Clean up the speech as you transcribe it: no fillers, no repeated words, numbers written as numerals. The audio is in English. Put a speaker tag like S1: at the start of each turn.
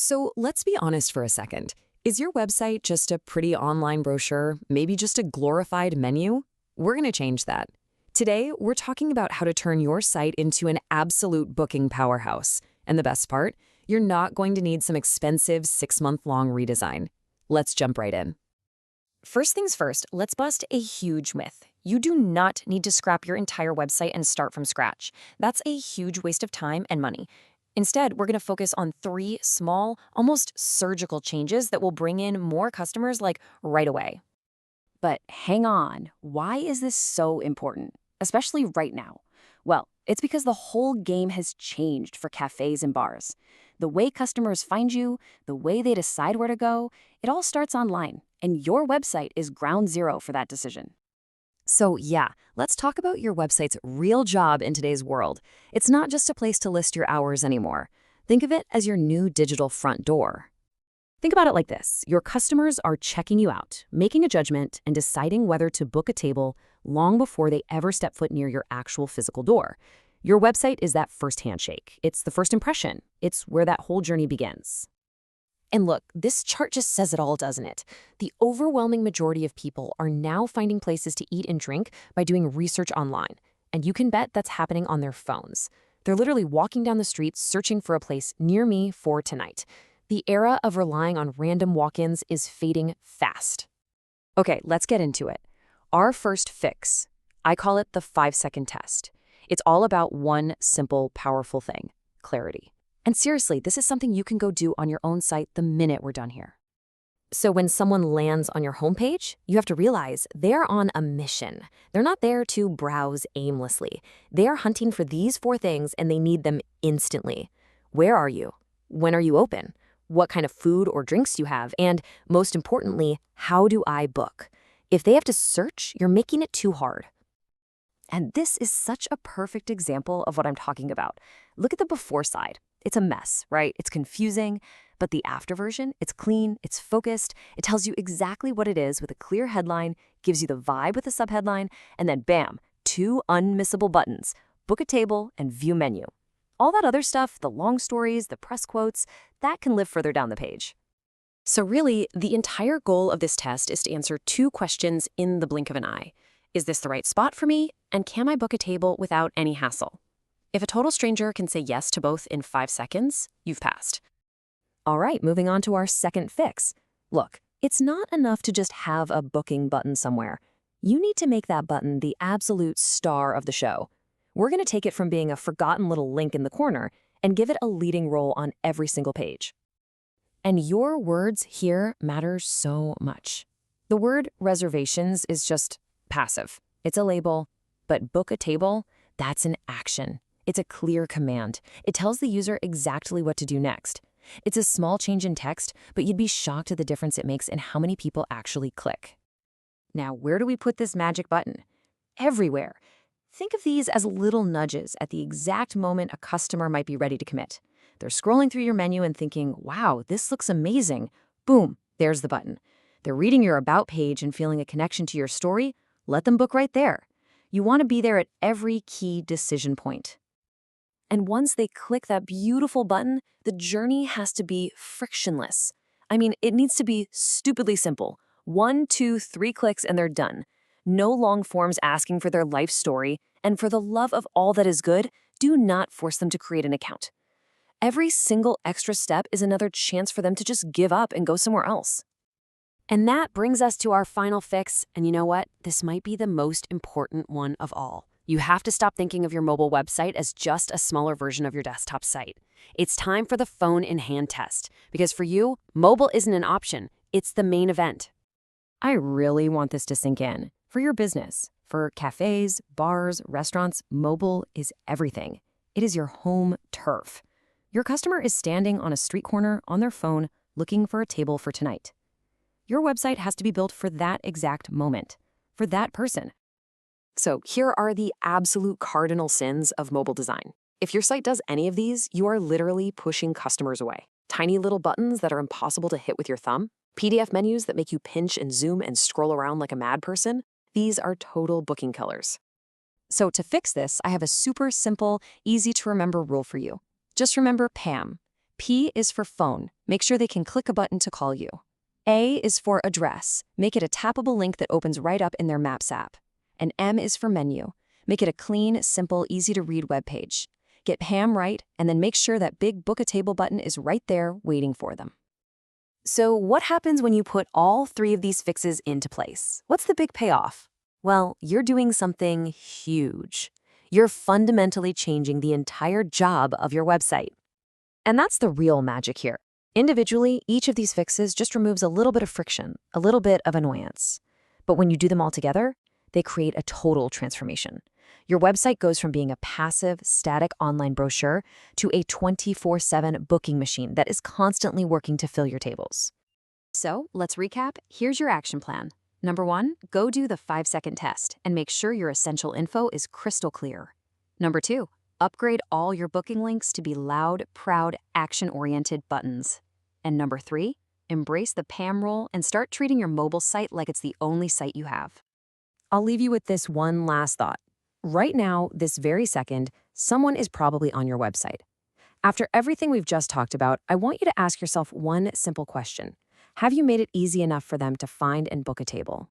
S1: So let's be honest for a second. Is your website just a pretty online brochure, maybe just a glorified menu? We're going to change that. Today, we're talking about how to turn your site into an absolute booking powerhouse. And the best part, you're not going to need some expensive 6-month-long redesign. Let's jump right in.
S2: First things first, let's bust a huge myth. You do not need to scrap your entire website and start from scratch. That's a huge waste of time and money. Instead, we're going to focus on 3 small, almost surgical changes that will bring in more customers like right away.
S3: But hang on, why is this so important, especially right now? Well, it's because the whole game has changed for cafes and bars. The way customers find you, the way they decide where to go, it all starts online, and your website is ground zero for that decision.
S1: So yeah, let's talk about your website's real job in today's world. It's not just a place to list your hours anymore. Think of it as your new digital front door. Think about it like this. Your customers are checking you out, making a judgment, and deciding whether to book a table long before they ever step foot near your actual physical door. Your website is that first handshake. It's the first impression. It's where that whole journey begins.
S2: And look, this chart just says it all, doesn't it? The overwhelming majority of people are now finding places to eat and drink by doing research online. And you can bet that's happening on their phones. They're literally walking down the street searching for a place near me for tonight. The era of relying on random walk-ins is fading fast. Okay, let's get into it. Our first fix, I call it the 5-second test. It's all about one simple, powerful thing: clarity. And seriously, this is something you can go do on your own site the minute we're done here. So when someone lands on your homepage, you have to realize they're on a mission. They're not there to browse aimlessly. They are hunting for these 4 things, and they need them instantly. Where are you? When are you open? What kind of food or drinks do you have? And most importantly, how do I book? If they have to search, you're making it too hard.
S3: And this is such a perfect example of what I'm talking about. Look at the before side. It's a mess, right? It's confusing, but the after version, it's clean, it's focused, it tells you exactly what it is with a clear headline, gives you the vibe with a subheadline, and then bam, 2 unmissable buttons: book a table and view menu. All that other stuff, the long stories, the press quotes, that can live further down the page.
S2: So really, the entire goal of this test is to answer 2 questions in the blink of an eye. Is this the right spot for me? And can I book a table without any hassle? If a total stranger can say yes to both in 5 seconds, you've passed.
S1: All right, moving on to our second fix. Look, it's not enough to just have a booking button somewhere. You need to make that button the absolute star of the show. We're going to take it from being a forgotten little link in the corner and give it a leading role on every single page. And your words here matter so much. The word reservations is just passive. It's a label, but book a table, that's an action. It's a clear command. It tells the user exactly what to do next. It's a small change in text, but you'd be shocked at the difference it makes in how many people actually click. Now, where do we put this magic button? Everywhere. Think of these as little nudges at the exact moment a customer might be ready to commit. They're scrolling through your menu and thinking, wow, this looks amazing. Boom, there's the button. They're reading your About page and feeling a connection to your story. Let them book right there. You want to be there at every key decision point. And once they click that beautiful button, the journey has to be frictionless. I mean, it needs to be stupidly simple. 1, 2, 3 clicks and they're done. No long forms asking for their life story, and for the love of all that is good, do not force them to create an account. Every single extra step is another chance for them to just give up and go somewhere else.
S2: And that brings us to our final fix, and you know what? This might be the most important one of all. You have to stop thinking of your mobile website as just a smaller version of your desktop site. It's time for the phone-in-hand test, because for you, mobile isn't an option, it's the main event.
S1: I really want this to sink in. For your business, for cafes, bars, restaurants, mobile is everything. It is your home turf. Your customer is standing on a street corner on their phone looking for a table for tonight. Your website has to be built for that exact moment, for that person.
S2: So here are the absolute cardinal sins of mobile design. If your site does any of these, you are literally pushing customers away. Tiny little buttons that are impossible to hit with your thumb, PDF menus that make you pinch and zoom and scroll around like a mad person, these are total booking killers.
S1: So to fix this, I have a super simple, easy to remember rule for you. Just remember PAM.
S3: P is for phone. Make sure they can click a button to call you. A is for address. Make it a tappable link that opens right up in their Maps app. And M is for menu. Make it a clean, simple, easy-to-read web page. Get PAM right, and then make sure that big Book a Table button is right there waiting for them.
S1: So what happens when you put all 3 of these fixes into place? What's the big payoff? Well, you're doing something huge. You're fundamentally changing the entire job of your website. And that's the real magic here. Individually, each of these fixes just removes a little bit of friction, a little bit of annoyance. But when you do them all together, they create a total transformation. Your website goes from being a passive, static online brochure to a 24/7 booking machine that is constantly working to fill your tables. So let's recap. Here's your action plan. Number 1, go do the 5-second test and make sure your essential info is crystal clear. Number 2, upgrade all your booking links to be loud, proud, action-oriented buttons. And number 3, embrace the PAM role and start treating your mobile site like it's the only site you have. I'll leave you with this one last thought. Right now, this very second, someone is probably on your website. After everything we've just talked about, I want you to ask yourself one simple question. Have you made it easy enough for them to find and book a table?